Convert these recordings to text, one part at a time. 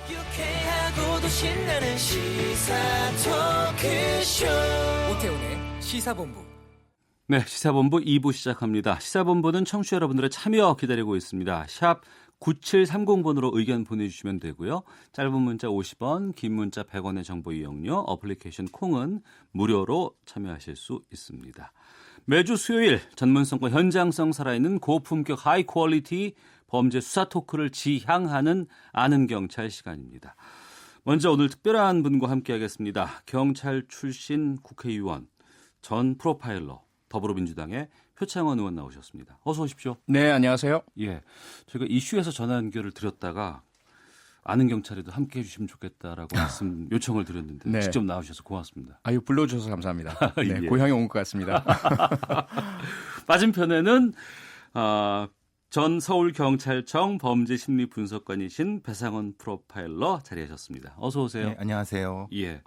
유쾌하고도 신나는 시사 토크쇼 오태훈의 시사본부. 네, 시사본부 2부 시작합니다. 시사본부는 청취자 여러분들의 참여 기다리고 있습니다. 샵 9730번으로 의견 보내주시면 되고요. 짧은 문자 50원, 긴 문자 100원의 정보 이용료, 어플리케이션 콩은 무료로 참여하실 수 있습니다. 매주 수요일 전문성과 현장성 살아있는 고품격 하이 퀄리티 범죄 수사 토크를 지향하는 아는 경찰 시간입니다. 먼저 오늘 특별한 분과 함께하겠습니다. 경찰 출신 국회의원, 전 프로파일러, 더불어민주당의 표창원 의원 나오셨습니다. 어서 오십시오. 네, 안녕하세요. 예, 저희가 이슈에서 전화 연결을 드렸다가 아는 경찰에도 함께해 주시면 좋겠다라고 말씀 요청을 드렸는데 네. 직접 나오셔서 고맙습니다. 아유, 불러주셔서 감사합니다. 네, 예. 고향에 온 것 같습니다. 맞은편에는 전 서울경찰청 범죄심리분석관이신 배상원 프로파일러 자리하셨습니다. 어서 오세요. 네, 안녕하세요. 예.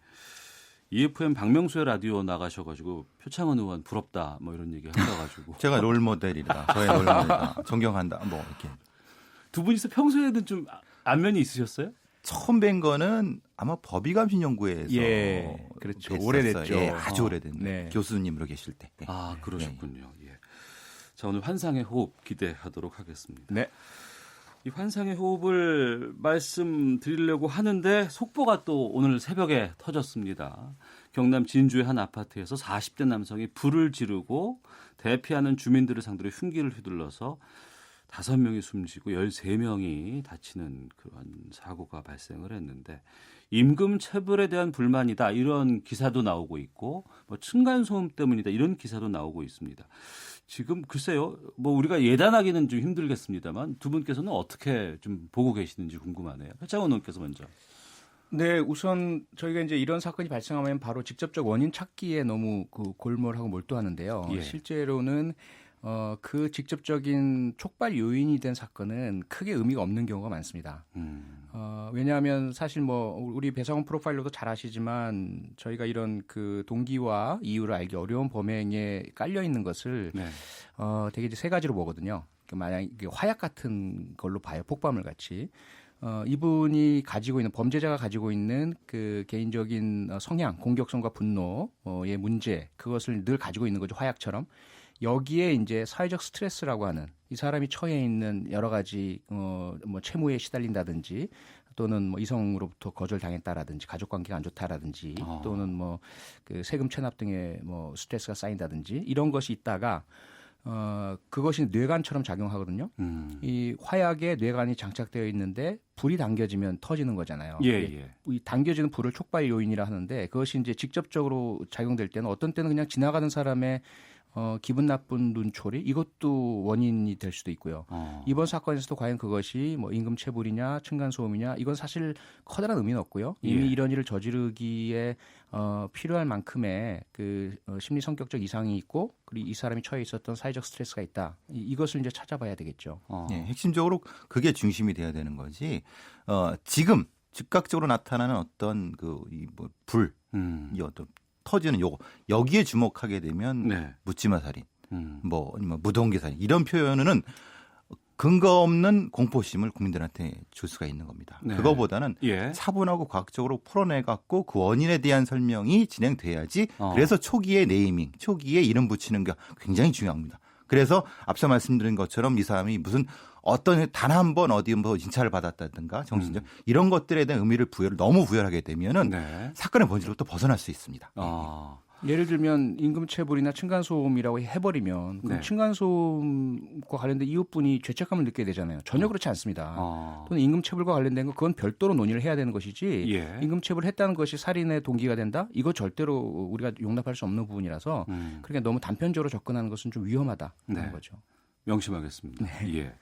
EFM 박명수의 라디오 나가셔가지고 표창원 의원 부럽다 뭐 이런 얘기 하셔가지고 제가 롤모델이다. 저의 롤모델이다. 존경한다. 뭐 이렇게. 두 분이서 평소에는 좀 안면이 있으셨어요? 처음 뵌 거는 아마 법의감신연구회에서 예, 그렇죠. 뵀었어요. 오래됐죠. 예, 아주 오래된 네. 교수님으로 계실 때. 예. 아, 그러셨군요. 예. 자, 오늘 환상의 호흡 기대하도록 하겠습니다. 네. 이 환상의 호흡을 말씀드리려고 하는데 속보가 또 오늘 새벽에 터졌습니다. 경남 진주의 한 아파트에서 40대 남성이 불을 지르고 대피하는 주민들을 상대로 흉기를 휘둘러서 5명이 숨지고 13명이 다치는 그런 사고가 발생을 했는데 임금 체불에 대한 불만이다 이런 기사도 나오고 있고 뭐 층간소음 때문이다 이런 기사도 나오고 있습니다. 지금 글쎄요, 뭐 우리가 예단하기는 좀 힘들겠습니다만 두 분께서는 어떻게 좀 보고 계시는지 궁금하네요. 표창원 의원께서 먼저. 네, 우선 저희가 이제 이런 사건이 발생하면 바로 직접적 원인 찾기에 너무 골몰하고 몰두하는데요. 예. 실제로는 그 직접적인 촉발 요인이 된 사건은 크게 의미가 없는 경우가 많습니다. 왜냐하면 사실 뭐 우리 배상원 프로파일러도 잘 아시지만 저희가 이런 그 동기와 이유를 알기 어려운 범행에 깔려 있는 것을 네. 되게 이제 세 가지로 보거든요. 만약 이게 화약 같은 걸로 봐요, 폭발물 같이. 이분이 가지고 있는 범죄자가 가지고 있는 그 개인적인 성향, 공격성과 분노의 문제, 그것을 늘 가지고 있는 거죠, 화약처럼. 여기에 이제 사회적 스트레스라고 하는 이 사람이 처해 있는 여러 가지 뭐 채무에 시달린다든지 또는 뭐 이성으로부터 거절당했다라든지 가족 관계가 안 좋다라든지 또는 뭐 그 세금 체납 등의 뭐 스트레스가 쌓인다든지 이런 것이 있다가 그것이 뇌관처럼 작용하거든요. 이 화약에 뇌관이 장착되어 있는데 불이 당겨지면 터지는 거잖아요. 예, 예. 이 당겨지는 불을 촉발 요인이라 하는데 그것이 이제 직접적으로 작용될 때는 어떤 때는 그냥 지나가는 사람의 기분 나쁜 눈초리 이것도 원인이 될 수도 있고요. 이번 사건에서도 과연 그것이 뭐 임금 체불이냐 층간소음이냐 이건 사실 커다란 의미는 없고요. 이미 예. 이런 일을 저지르기에 필요할 만큼의 그 심리 성격적 이상이 있고 그리고 이 사람이 처해 있었던 사회적 스트레스가 있다. 이것을 이제 찾아봐야 되겠죠. 예, 핵심적으로 그게 중심이 돼야 되는 거지. 지금 즉각적으로 나타나는 어떤 뭐 불, 이 어떤 터지는 요거 여기에 주목하게 되면 네. 묻지마 살인, 뭐 아니면 무동기 살인 이런 표현은 근거 없는 공포심을 국민들한테 줄 수가 있는 겁니다. 네. 그거보다는 예. 차분하고 과학적으로 풀어내갖고 그 원인에 대한 설명이 진행돼야지. 그래서 초기에 네이밍, 초기에 이름 붙이는 게 굉장히 중요합니다. 그래서 앞서 말씀드린 것처럼 이 사람이 무슨 어떤 단 한 번 어디 뭐 진찰을 받았다든가 정신적 이런 것들에 대한 의미를 너무 부여하게 되면은 네. 사건의 본질로부터 벗어날 수 있습니다. 예를 들면 임금체불이나 층간소음이라고 해버리면 그 네. 층간소음과 관련된 이웃분이 죄책감을 느끼게 되잖아요. 전혀 그렇지 않습니다. 또는 임금체불과 관련된 건 그건 별도로 논의를 해야 되는 것이지 예. 임금체불을 했다는 것이 살인의 동기가 된다? 이거 절대로 우리가 용납할 수 없는 부분이라서 그러니까 너무 단편적으로 접근하는 것은 좀 위험하다는 네. 거죠. 명심하겠습니다. 네. 예.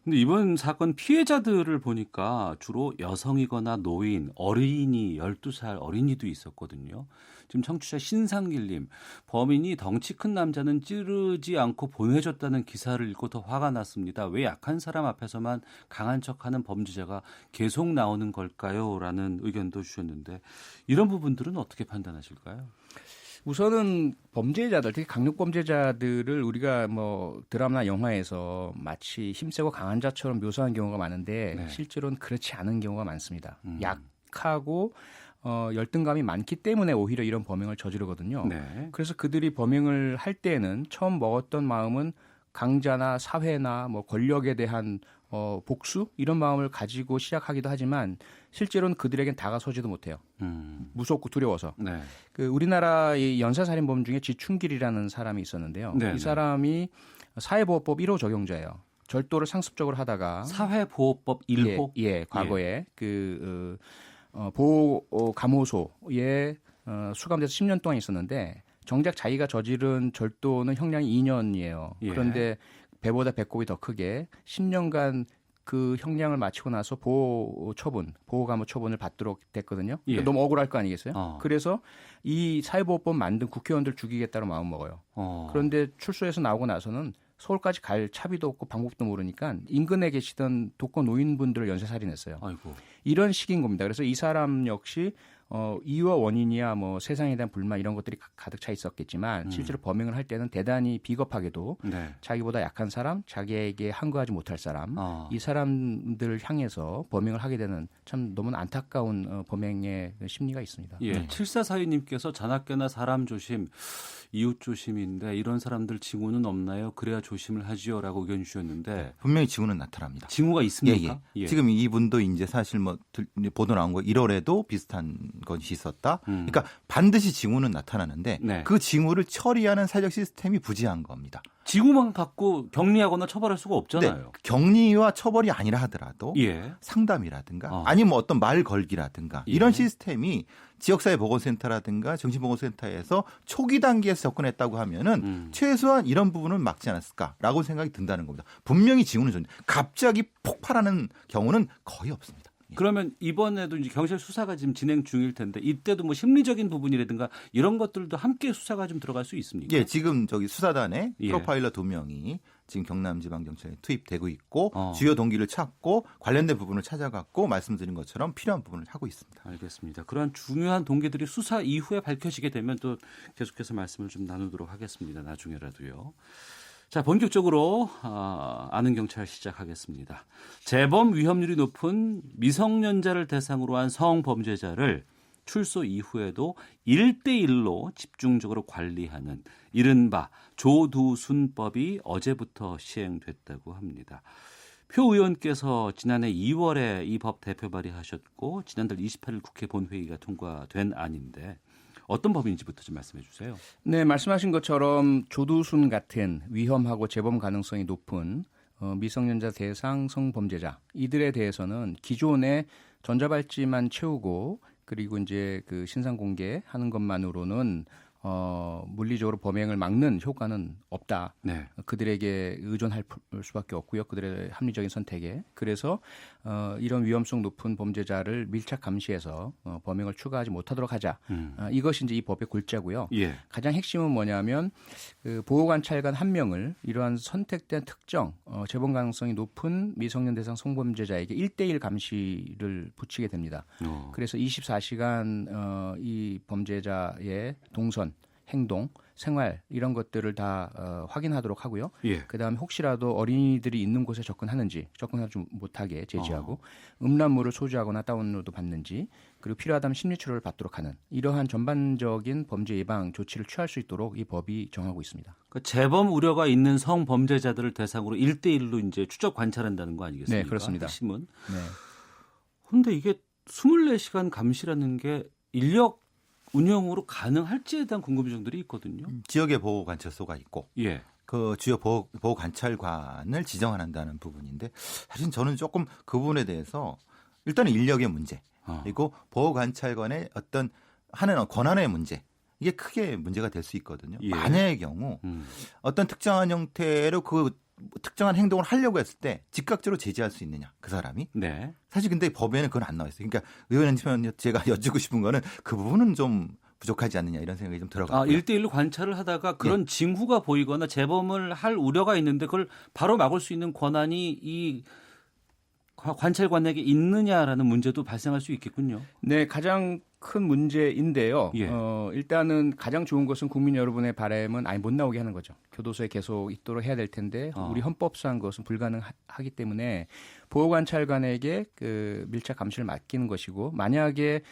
근데 이번 사건 피해자들을 보니까 주로 여성이거나 노인, 어린이 12살 어린이도 있었거든요. 지금 청취자 신상길님, 범인이 덩치 큰 남자는 찌르지 않고 보내줬다는 기사를 읽고 더 화가 났습니다. 왜 약한 사람 앞에서만 강한 척하는 범죄자가 계속 나오는 걸까요? 라는 의견도 주셨는데 이런 부분들은 어떻게 판단하실까요? 우선은 범죄자들, 특히 강력 범죄자들을 우리가 뭐 드라마나 영화에서 마치 힘세고 강한 자처럼 묘사한 경우가 많은데 네. 실제로는 그렇지 않은 경우가 많습니다. 약하고 열등감이 많기 때문에 오히려 이런 범행을 저지르거든요. 네. 그래서 그들이 범행을 할 때는 처음 먹었던 마음은 강자나 사회나 뭐 권력에 대한 복수 이런 마음을 가지고 시작하기도 하지만 실제로는 그들에겐 다가서지도 못해요. 무섭고 두려워서. 네. 그 우리나라의 연쇄살인범 중에 지춘길이라는 사람이 있었는데요. 네, 이 네. 사람이 사회보호법 1호 적용자예요. 절도를 상습적으로 하다가 사회보호법 1호. 예, 과거에 그 보호 감호소에 수감돼서 10년 동안 있었는데 정작 자기가 저지른 절도는 형량이 2년이에요. 예. 그런데 배보다 배꼽이 더 크게 10년간 그 형량을 마치고 나서 보호 감호 처분을 받도록 됐거든요. 예. 그러니까 너무 억울할 거 아니겠어요? 어. 그래서 이 사회보호법 만든 국회의원들 죽이겠다고 마음 먹어요. 그런데 출소해서 나오고 나서는 서울까지 갈 차비도 없고 방법도 모르니까 인근에 계시던 독거 노인분들을 연쇄살인했어요. 아이고. 이런 식인 겁니다. 그래서 이 사람 역시 이유와 원인이야 뭐 세상에 대한 불만 이런 것들이 가득 차 있었겠지만 실제로 범행을 할 때는 대단히 비겁하게도 네. 자기보다 약한 사람, 자기에게 항거하지 못할 사람, 어. 이 사람들을 향해서 범행을 하게 되는 참 너무 안타까운 범행의 심리가 있습니다. 예. 7442님께서 자나깨나 사람 조심, 이웃 조심인데 이런 사람들 징후는 없나요? 그래야 조심을 하지요라고 의견 주셨는데 분명히 징후는 나타납니다. 징후가 있습니까? 예. 지금 이분도 이제 사실 뭐 보도 나온 거 1월에도 비슷한 것이 있었다. 그러니까 반드시 징후는 나타나는데 네. 그 징후를 처리하는 사회적 시스템이 부재한 겁니다. 징후만 갖고 격리하거나 처벌할 수가 없잖아요. 네, 격리와 처벌이 아니라 하더라도 예. 상담이라든가 아니면 뭐 어떤 말 걸기라든가 예. 이런 시스템이 지역사회 보건센터라든가 정신보건센터에서 초기 단계에서 접근했다고 하면은 최소한 이런 부분은 막지 않았을까라고 생각이 든다는 겁니다. 분명히 징후는 존재. 갑자기 폭발하는 경우는 거의 없습니다. 그러면 이번에도 이제 경찰 수사가 지금 진행 중일 텐데 이때도 뭐 심리적인 부분이라든가 이런 것들도 함께 수사가 좀 들어갈 수 있습니까? 예, 지금 저기 수사단에 예. 프로파일러 2명이 지금 경남지방경찰에 투입되고 있고 어. 주요 동기를 찾고 관련된 부분을 찾아갖고 말씀드린 것처럼 필요한 부분을 하고 있습니다. 알겠습니다. 그러한 중요한 동기들이 수사 이후에 밝혀지게 되면 또 계속해서 말씀을 좀 나누도록 하겠습니다. 나중에라도요. 자, 본격적으로 아는 경찰 시작하겠습니다. 재범 위험률이 높은 미성년자를 대상으로 한 성범죄자를 출소 이후에도 1대1로 집중적으로 관리하는 이른바 조두순법이 어제부터 시행됐다고 합니다. 표 의원께서 지난해 2월에 이 법 대표 발의하셨고 지난달 28일 국회 본회의가 통과된 안인데 어떤 법인지부터 좀 말씀해 주세요. 네, 말씀하신 것처럼 조두순 같은 위험하고 재범 가능성이 높은 미성년자 대상 성범죄자 이들에 대해서는 기존에 전자발찌만 채우고 그리고 이제 그 신상 공개하는 것만으로는 물리적으로 범행을 막는 효과는 없다. 네. 그들에게 의존할 수밖에 없고요. 그들의 합리적인 선택에. 그래서 이런 위험성 높은 범죄자를 밀착 감시해서 범행을 추가하지 못하도록 하자. 이것이 이제 이 법의 골자고요. 예. 가장 핵심은 뭐냐면 그 보호관찰관 한 명을 이러한 선택된 특정 재범 가능성이 높은 미성년 대상 성범죄자에게 1대1 감시를 붙이게 됩니다. 그래서 24시간 이 범죄자의 동선, 행동, 생활 이런 것들을 다 확인하도록 하고요. 예. 그다음에 혹시라도 어린이들이 있는 곳에 접근하지 못하게 제지하고 음란물을 소지하거나 다운로드 받는지 그리고 필요하다면 심리치료를 받도록 하는 이러한 전반적인 범죄 예방 조치를 취할 수 있도록 이 법이 정하고 있습니다. 그러니까 재범 우려가 있는 성범죄자들을 대상으로 1대1로 이제 추적 관찰한다는 거 아니겠습니까? 네, 그렇습니다. 핵심은. 네. 그런데 이게 24시간 감시라는 게 인력 운영으로 가능할지에 대한 궁금증들이 있거든요. 지역의 보호관찰소가 있고 예. 그 주요 보호관찰관을 지정한다는 부분인데 사실 저는 조금 그 부분에 대해서 일단은 인력의 문제 그리고 보호관찰관의 어떤 하는 권한의 문제 이게 크게 문제가 될 수 있거든요. 예. 만약의 경우 어떤 특정한 형태로 그 특정한 행동을 하려고 했을 때 즉각적으로 제지할 수 있느냐 그 사람이 네. 사실 근데 법에는 그건 안 나와 있어요. 그러니까 의원님 제가 여쭙고 싶은 거는 그 부분은 좀 부족하지 않느냐 이런 생각이 좀 들어가고요. 1대1로 관찰을 하다가 그런 징후가 보이거나 재범을 할 우려가 있는데 그걸 바로 막을 수 있는 권한이 이 관찰관에게 있느냐라는 문제도 발생할 수 있겠군요. 네, 가장 큰 문제인데요. 예. 일단은 가장 좋은 것은 국민 여러분의 바람은 아예 못 나오게 하는 거죠. 교도소에 계속 있도록 해야 될 텐데 우리 헌법상 그것은 불가능하기 때문에 보호관찰관에게 그 밀착 감시를 맡기는 것이고 만약에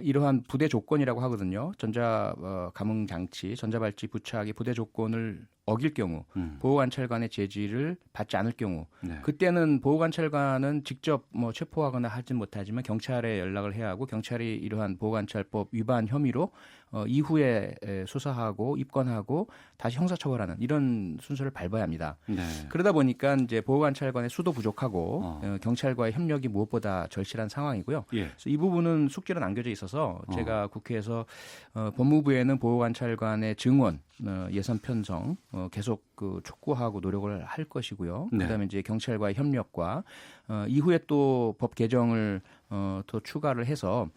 이러한 부대 조건이라고 하거든요. 전자 감응 장치, 전자발찌 부착의 부대 조건을 어길 경우 보호관찰관의 제지를 받지 않을 경우 네. 그때는 보호관찰관은 직접 뭐 체포하거나 하진 못하지만 경찰에 연락을 해야 하고 경찰이 이러한 보호관찰법 위반 혐의로 이후에 수사하고 입건하고 다시 형사처벌하는 이런 순서를 밟아야 합니다. 네. 그러다 보니까 이제 보호관찰관의 수도 부족하고 경찰과의 협력이 무엇보다 절실한 상황이고요. 예. 그래서 이 부분은 숙지로 남겨져 있어서 제가 국회에서 법무부에는 보호관찰관의 증원, 예산 편성 계속 그 촉구하고 노력을 할 것이고요. 네. 그다음에 이제 경찰과의 협력과 이후에 또 법 개정을 더 추가를 해서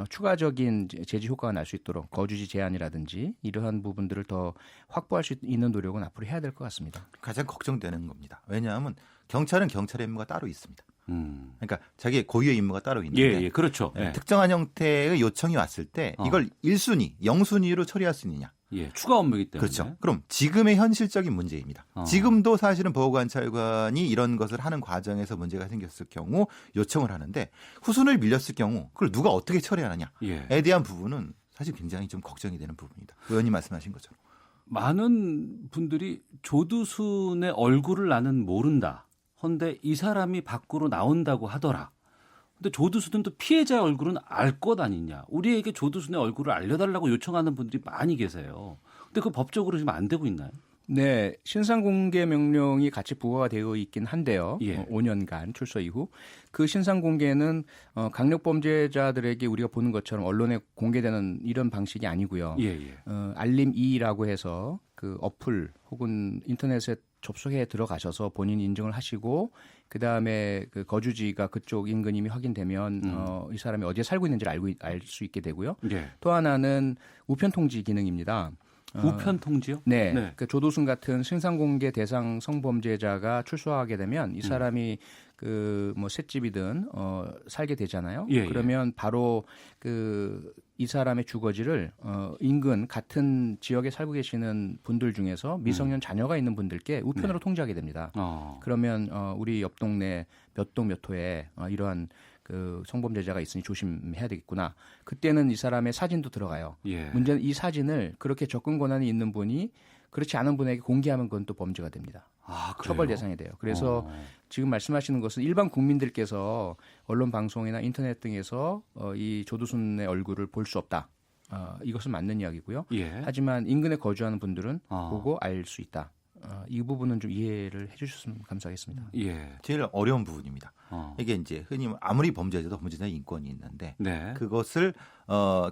추가적인 제지 효과가 날 수 있도록 거주지 제한이라든지 이러한 부분들을 더 확보할 수 있는 노력은 앞으로 해야 될 것 같습니다. 가장 걱정되는 겁니다. 왜냐하면 경찰은 경찰의 임무가 따로 있습니다. 그러니까 자기의 고유의 임무가 따로 있는데 예, 그렇죠. 예. 특정한 형태의 요청이 왔을 때 이걸 1순위, 0순위로 처리할 수 있느냐. 예, 추가 업무이기 때문에. 그렇죠. 그럼 지금의 현실적인 문제입니다. 지금도 사실은 보호관찰관이 이런 것을 하는 과정에서 문제가 생겼을 경우 요청을 하는데 후순위를 밀렸을 경우 그걸 누가 어떻게 처리하느냐에 예. 대한 부분은 사실 굉장히 좀 걱정이 되는 부분이다. 의원님 말씀하신 것처럼. 많은 분들이 조두순의 얼굴을 나는 모른다. 헌데 이 사람이 밖으로 나온다고 하더라. 근데 조두순은 또 피해자의 얼굴은 알 것 아니냐. 우리에게 조두순의 얼굴을 알려달라고 요청하는 분들이 많이 계세요. 근데 그 법적으로 지금 안 되고 있나요? 네, 신상공개 명령이 같이 부과가 되어 있긴 한데요. 예. 5년간 출소 이후 그 신상공개는 강력범죄자들에게 우리가 보는 것처럼 언론에 공개되는 이런 방식이 아니고요. 예, 예. 알림 2라고 해서 그 어플 혹은 인터넷에 접속해 들어가셔서 본인 인증을 하시고 그 다음에 그 거주지가 그쪽 인근임이 확인되면 이 사람이 어디에 살고 있는지를 알 수 있게 되고요. 예. 또 하나는 우편 통지 기능입니다. 우편 통지요? 네. 네. 그 조두순 같은 신상공개 대상 성범죄자가 출소하게 되면 이 사람이 그 뭐 셋집이든 살게 되잖아요. 예, 그러면 바로 그 이 사람의 주거지를 인근 같은 지역에 살고 계시는 분들 중에서 미성년 자녀가 있는 분들께 우편으로 통지하게 됩니다. 그러면 우리 옆 동네 몇 동 몇 호에 이러한 그 성범죄자가 있으니 조심해야 되겠구나. 그때는 이 사람의 사진도 들어가요. 예. 문제는 이 사진을 그렇게 접근 권한이 있는 분이 그렇지 않은 분에게 공개하면 그건 또 범죄가 됩니다. 아, 그래요? 처벌 대상이 돼요. 그래서 지금 말씀하시는 것은 일반 국민들께서 언론 방송이나 인터넷 등에서 이 조두순의 얼굴을 볼 수 없다. 이것은 맞는 이야기고요. 예. 하지만 인근에 거주하는 분들은 보고 알 수 있다. 이 부분은 좀 이해를 해주셨으면 감사하겠습니다. 예. 제일 어려운 부분입니다. 이게 이제 흔히 아무리 범죄자도 범죄자의 인권이 있는데 네. 그것을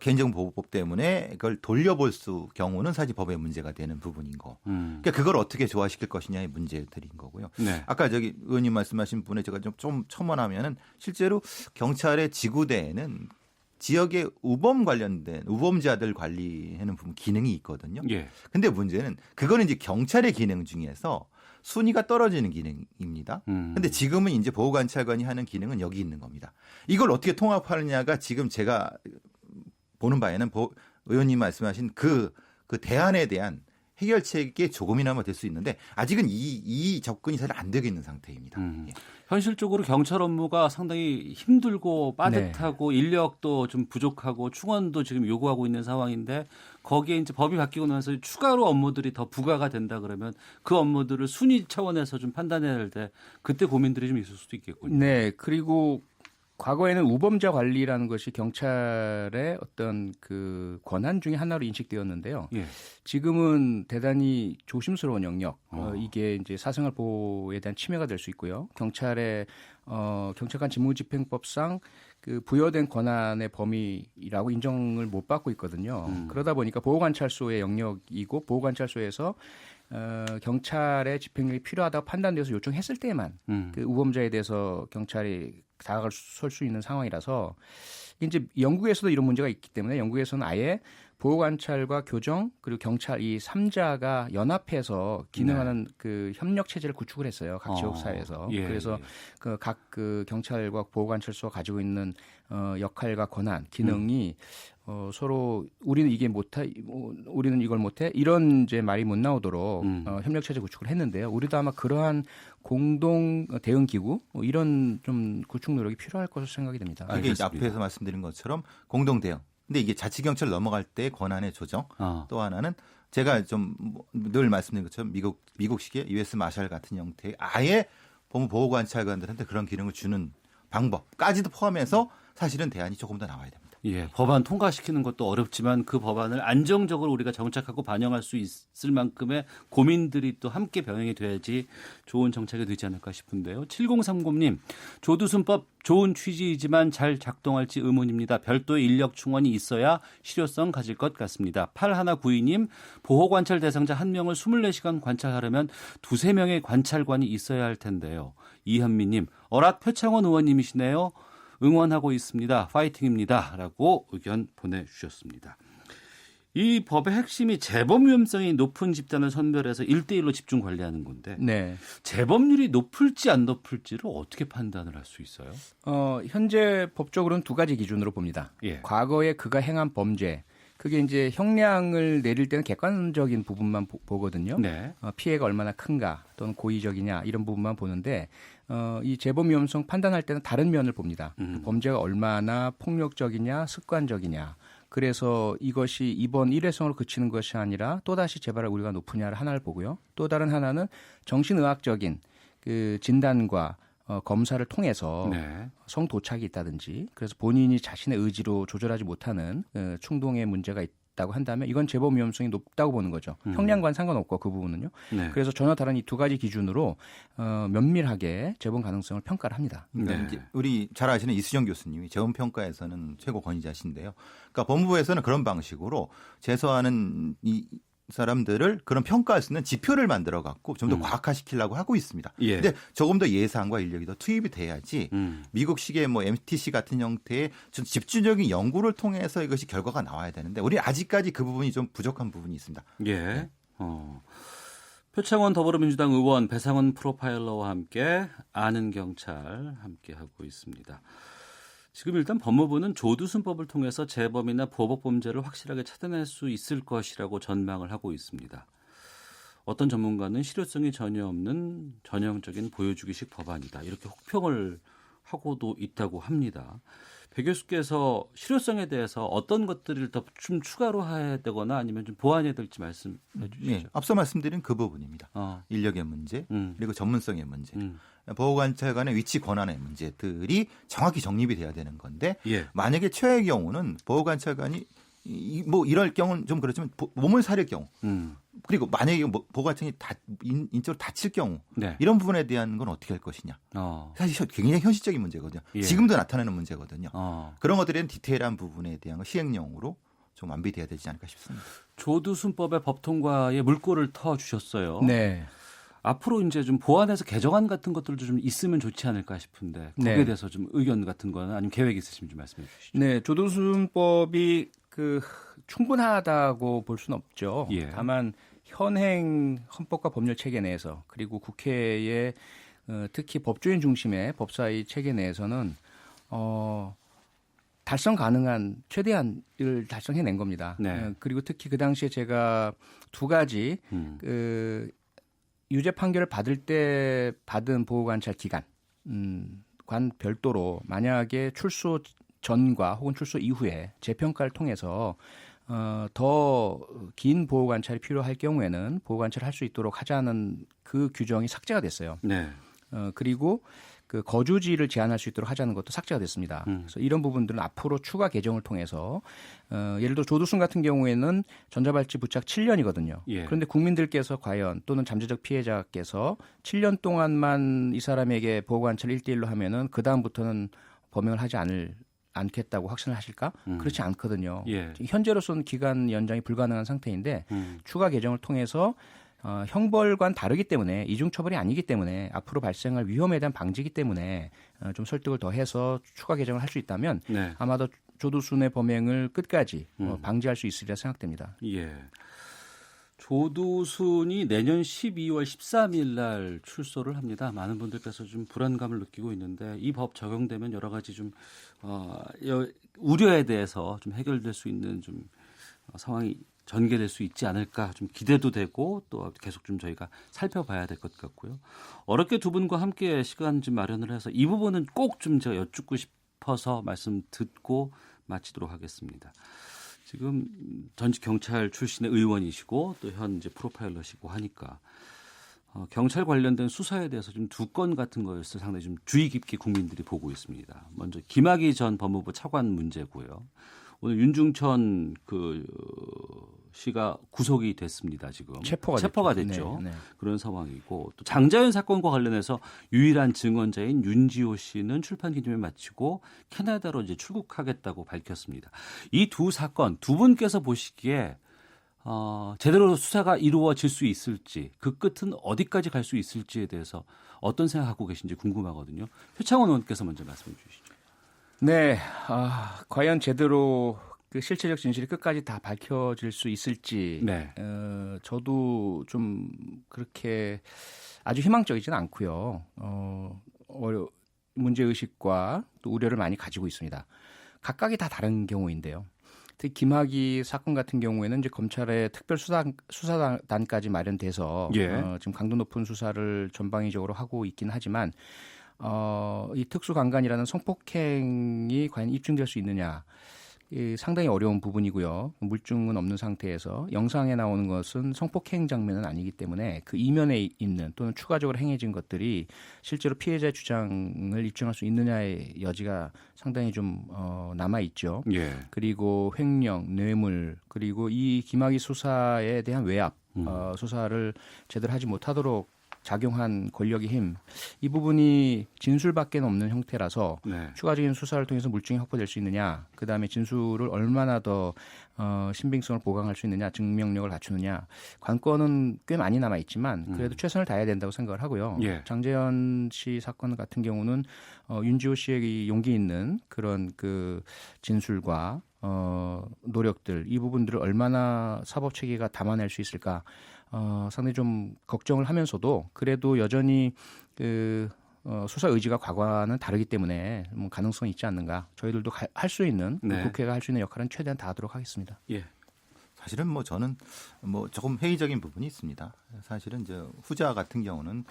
개인정보보호법 때문에 그걸 돌려볼 수 경우는 사실 법의 문제가 되는 부분인 거. 그러니까 그걸 어떻게 조화시킬 것이냐의 문제들인 거고요. 네. 아까 저기 의원님 말씀하신 분에 제가 좀 첨언하면은 실제로 경찰의 지구대에는 지역의 우범 관련된 우범자들 관리하는 부분 기능이 있거든요. 예. 근데 문제는 그거는 이제 경찰의 기능 중에서 순위가 떨어지는 기능입니다. 근데 지금은 이제 보호관찰관이 하는 기능은 여기 있는 겁니다. 이걸 어떻게 통합하느냐가 지금 제가 보는 바에는 의원님 말씀하신 그 대안에 대한 해결책이 조금이나마 될 수 있는데 아직은 이 접근이 잘 안 되고 있는 상태입니다. 예. 현실적으로 경찰 업무가 상당히 힘들고 빠듯하고 인력도 좀 부족하고 충원도 지금 요구하고 있는 상황인데 거기에 이제 법이 바뀌고 나서 추가로 업무들이 더 부과가 된다 그러면 그 업무들을 순위 차원에서 좀 판단해야 할 때 그때 고민들이 좀 있을 수도 있겠군요. 네, 그리고 과거에는 우범자 관리라는 것이 경찰의 어떤 그 권한 중에 하나로 인식되었는데요. 예. 지금은 대단히 조심스러운 영역. 이게 이제 사생활 보호에 대한 침해가 될 수 있고요. 경찰의 경찰관 직무집행법상 그 부여된 권한의 범위라고 인정을 못 받고 있거든요. 그러다 보니까 보호관찰소의 영역이고 보호관찰소에서 경찰의 집행력이 필요하다고 판단돼서 요청했을 때만 그 우범자에 대해서 경찰이 다가설 수 있는 상황이라서 이제 영국에서도 이런 문제가 있기 때문에 영국에서는 아예 보호관찰과 교정 그리고 경찰 이 3자가 연합해서 기능하는 그 협력 체제를 구축을 했어요. 각 지역 사회에서. 예, 그래서 그 각 그 경찰과 보호관찰소가 가지고 있는 역할과 권한, 기능이 서로 우리는 이게 못해, 우리는 이걸 못해 이런 이제 말이 못 나오도록 협력 체제 구축을 했는데요. 우리도 아마 그러한 공동 대응 기구 이런 좀 구축 노력이 필요할 것으로 생각이 됩니다. 이게 이제 앞에서 말씀드린 것처럼 공동 대응. 근데 이게 자치경찰 넘어갈 때 권한의 조정. 또 하나는 제가 좀 늘 말씀드린 것처럼 미국식의 US 마샬 같은 형태의 아예 법무보호관찰관들한테 그런 기능을 주는 방법까지도 포함해서 사실은 대안이 조금 더 나와야 됩니다. 예, 법안 통과시키는 것도 어렵지만 그 법안을 안정적으로 우리가 정착하고 반영할 수 있을 만큼의 고민들이 또 함께 병행이 돼야지 좋은 정책이 되지 않을까 싶은데요. 7030님, 조두순법 좋은 취지이지만 잘 작동할지 의문입니다. 별도의 인력 충원이 있어야 실효성 가질 것 같습니다. 8192님, 보호관찰 대상자 1명을 24시간 관찰하려면 2-3명의 관찰관이 있어야 할 텐데요. 이현미님, 어랏 표창원 의원님이시네요. 응원하고 있습니다. 파이팅입니다. 라고 의견 보내주셨습니다. 이 법의 핵심이 재범 위험성이 높은 집단을 선별해서 1대1로 집중 관리하는 건데 네. 재범률이 높을지 안 높을지를 어떻게 판단을 할 수 있어요? 현재 법적으로는 2가지 기준으로 봅니다. 예. 과거에 그가 행한 범죄, 그게 이제 형량을 내릴 때는 객관적인 부분만 보거든요. 네. 피해가 얼마나 큰가 또는 고의적이냐 이런 부분만 보는데 이 재범 위험성 판단할 때는 다른 면을 봅니다. 범죄가 얼마나 폭력적이냐 습관적이냐. 그래서 이것이 이번 일회성으로 그치는 것이 아니라 또다시 재발할 우려가 높으냐를 하나를 보고요. 또 다른 하나는 정신의학적인 그 진단과 검사를 통해서 네. 성도착이 있다든지 그래서 본인이 자신의 의지로 조절하지 못하는 충동의 문제가 있다고 한다면 이건 재범 위험성이 높다고 보는 거죠. 형량과는 상관없고 그 부분은요. 네. 그래서 전혀 다른 이 2가지 기준으로 면밀하게 재범 가능성을 평가를 합니다. 네. 이제 우리 잘 아시는 이수정 교수님이 재범평가에서는 최고 권위자신데요. 그러니까 법무부에서는 그런 방식으로 재소하는 이 사람들을 그런 평가할 수 있는 지표를 만들어 갖고 좀 더 과학화시키려고 하고 있습니다. 예. 근데 조금 더 예산과 인력이 더 투입이 돼야지 미국식의 뭐 MTC 같은 형태의 좀 집중적인 연구를 통해서 이것이 결과가 나와야 되는데 우리 아직까지 그 부분이 좀 부족한 부분이 있습니다. 예. 네. 표창원 더불어민주당 의원 배상훈 프로파일러와 함께 아는 경찰 함께 하고 있습니다. 지금 일단 법무부는 조두순법을 통해서 재범이나 보복범죄를 확실하게 찾아낼 수 있을 것이라고 전망을 하고 있습니다. 어떤 전문가는 실효성이 전혀 없는 전형적인 보여주기식 법안이다. 이렇게 혹평을 하고도 있다고 합니다. 배 교수께서 실효성에 대해서 어떤 것들을 더 좀 추가로 해야 되거나 아니면 좀 보완해야 될지 말씀해 주시죠. 네, 앞서 말씀드린 그 부분입니다. 인력의 문제 그리고 전문성의 문제. 보호관찰관의 위치 권한의 문제들이 정확히 정립이 돼야 되는 건데 예. 만약에 최악의 경우는 보호관찰관이 뭐 이럴 경우는 좀 그렇지만 몸을 사릴 경우 그리고 만약에 보호관찰이 인적으로 다칠 경우 네. 이런 부분에 대한 건 어떻게 할 것이냐. 사실 굉장히 현실적인 문제거든요. 예. 지금도 나타나는 문제거든요. 그런 것들에 대한 디테일한 부분에 대한 시행령으로 좀 완비돼야 되지 않을까 싶습니다. 조두순법의 법 통과에 물꼬를 터 주셨어요. 네. 앞으로 이제 좀 보완해서 개정안 같은 것들도 좀 있으면 좋지 않을까 싶은데 거기에 네. 대해서 좀 의견 같은 거나 아니면 계획 있으시면 좀 말씀해 주시죠. 네, 조두순법이 충분하다고 볼 수는 없죠. 예. 다만 현행 헌법과 법률 체계 내에서 그리고 국회의 특히 법조인 중심의 법사위 체계 내에서는 달성 가능한 최대한을 달성해낸 겁니다. 네. 그리고 특히 그 당시에 제가 2가지 유죄 판결을 받을 때 받은 보호관찰 기간 관 별도로 만약에 출소 전과 혹은 출소 이후에 재평가를 통해서 더 긴 보호관찰이 필요할 경우에는 보호관찰을 할 수 있도록 하자는 그 규정이 삭제가 됐어요. 네. 그리고 그 거주지를 제한할 수 있도록 하자는 것도 삭제가 됐습니다. 그래서 이런 부분들은 앞으로 추가 개정을 통해서 예를 들어 조두순 같은 경우에는 전자발찌 부착 7년이거든요. 예. 그런데 국민들께서 과연 또는 잠재적 피해자께서 7년 동안만 이 사람에게 보호관찰 1대1로 하면은 그 다음부터는 범행을 하지 않겠다고 확신을 하실까? 그렇지 않거든요. 예. 현재로서는 기간 연장이 불가능한 상태인데 추가 개정을 통해서 형벌과는 다르기 때문에 이중처벌이 아니기 때문에 앞으로 발생할 위험에 대한 방지이기 때문에 좀 설득을 더해서 추가 개정을 할 수 있다면 네. 아마도 조두순의 범행을 끝까지 방지할 수 있으리라 생각됩니다. 예. 조두순이 내년 12월 13일 날 출소를 합니다. 많은 분들께서 좀 불안감을 느끼고 있는데 이 법 적용되면 여러 가지 좀 우려에 대해서 좀 해결될 수 있는 좀 상황이 전개될 수 있지 않을까 좀 기대도 되고 또 계속 좀 저희가 살펴봐야 될 것 같고요. 어렵게 두 분과 함께 시간 좀 마련을 해서 이 부분은 꼭 좀 제가 여쭙고 싶어서 말씀 듣고 마치도록 하겠습니다. 지금 전직 경찰 출신의 의원이시고 또 현재 프로파일러시고 하니까 경찰 관련된 수사에 대해서 좀 두 건 같은 것을 상당히 좀 주의 깊게 국민들이 보고 있습니다. 먼저 김학의 전 법무부 차관 문제고요. 오늘 윤중천 씨가 구속이 됐습니다. 지금 체포가 됐죠. 네, 네. 그런 상황이고 또 장자연 사건과 관련해서 유일한 증언자인 윤지호 씨는 출판 기념회 마치고 캐나다로 이제 출국하겠다고 밝혔습니다. 이 두 사건 두 분께서 보시기에 제대로 수사가 이루어질 수 있을지 그 끝은 어디까지 갈 수 있을지에 대해서 어떤 생각하고 계신지 궁금하거든요. 표창원 의원께서 먼저 말씀해 주시죠. 네, 과연 제대로 그 실체적 진실이 끝까지 다 밝혀질 수 있을지, 네. 저도 좀 그렇게 아주 희망적이지는 않고요. 문제 의식과 또 우려를 많이 가지고 있습니다. 각각이 다 다른 경우인데요. 특히 김학의 사건 같은 경우에는 이제 검찰의 특별 수사단까지 마련돼서 지금 강도 높은 수사를 전방위적으로 하고 있긴 하지만. 이 특수강간이라는 성폭행이 과연 입증될 수 있느냐 상당히 어려운 부분이고요. 물증은 없는 상태에서 영상에 나오는 것은 성폭행 장면은 아니기 때문에 그 이면에 있는 또는 추가적으로 행해진 것들이 실제로 피해자의 주장을 입증할 수 있느냐의 여지가 상당히 좀 남아있죠. 예. 그리고 횡령, 뇌물 그리고 이 김학의 수사에 대한 외압 수사를 제대로 하지 못하도록 작용한 권력의 힘, 이 부분이 진술밖에 없는 형태라서 추가적인 수사를 통해서 물증이 확보될 수 있느냐, 그다음에 진술을 얼마나 더 신빙성을 보강할 수 있느냐, 증명력을 갖추느냐, 관건은 꽤 많이 남아 있지만 그래도 최선을 다해야 된다고 생각을 하고요. 장제연 씨 사건 같은 경우는 윤지호 씨의 용기 있는 그런 그 진술과 노력들, 이 부분들을 얼마나 사법 체계가 담아낼 수 있을까? 상당히 좀 걱정을 하면서도 그래도 여전히 수사 의지가 과거와는 다르기 때문에 뭐 가능성이 있지 않는가. 저희들도 할 수 있는 국회가 할 수 있는 역할은 최대한 다하도록 하겠습니다. 예. 사실은 저는 조금 회의적인 부분이 있습니다. 사실은 이제 후자 같은 경우는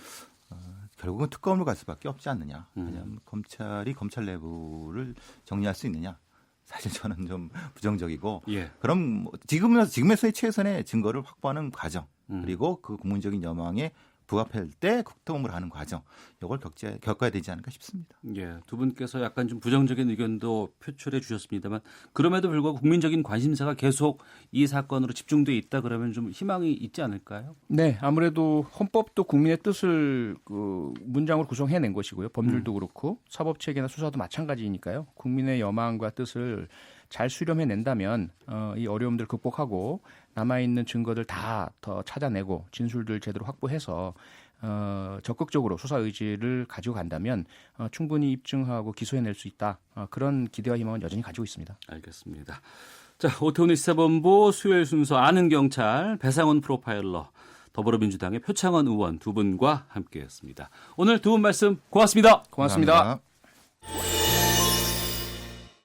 결국은 특검으로 갈 수밖에 없지 않느냐. 왜냐하면 검찰이 검찰 내부를 정리할 수 있느냐. 사실 저는 좀 부정적이고 그럼 지금에서의 최선의 증거를 확보하는 과정 그리고 그 국민적인 여망에 부합할 때 특검을 하는 과정 이걸 겪어야 되지 않을까 싶습니다. 예, 두 분께서 약간 좀 부정적인 의견도 표출해 주셨습니다만 그럼에도 불구하고 국민적인 관심사가 계속 이 사건으로 집중돼 있다 그러면 좀 희망이 있지 않을까요? 네, 아무래도 헌법도 국민의 뜻을 문장으로 구성해낸 것이고요. 법률도 그렇고 사법체계나 수사도 마찬가지니까요. 국민의 여망과 뜻을 잘 수렴해낸다면 이 어려움들을 극복하고 남아있는 증거들 다 더 찾아내고 진술들 제대로 확보해서 적극적으로 수사 의지를 가지고 간다면 충분히 입증하고 기소해낼 수 있다. 그런 기대와 희망은 여전히 가지고 있습니다. 알겠습니다. 자, 오태훈의 시사본부 수요일 순서 아는 경찰 배상훈 프로파일러 더불어민주당의 표창원 의원 두 분과 함께했습니다. 오늘 두 분 말씀 고맙습니다. 고맙습니다. 감사합니다.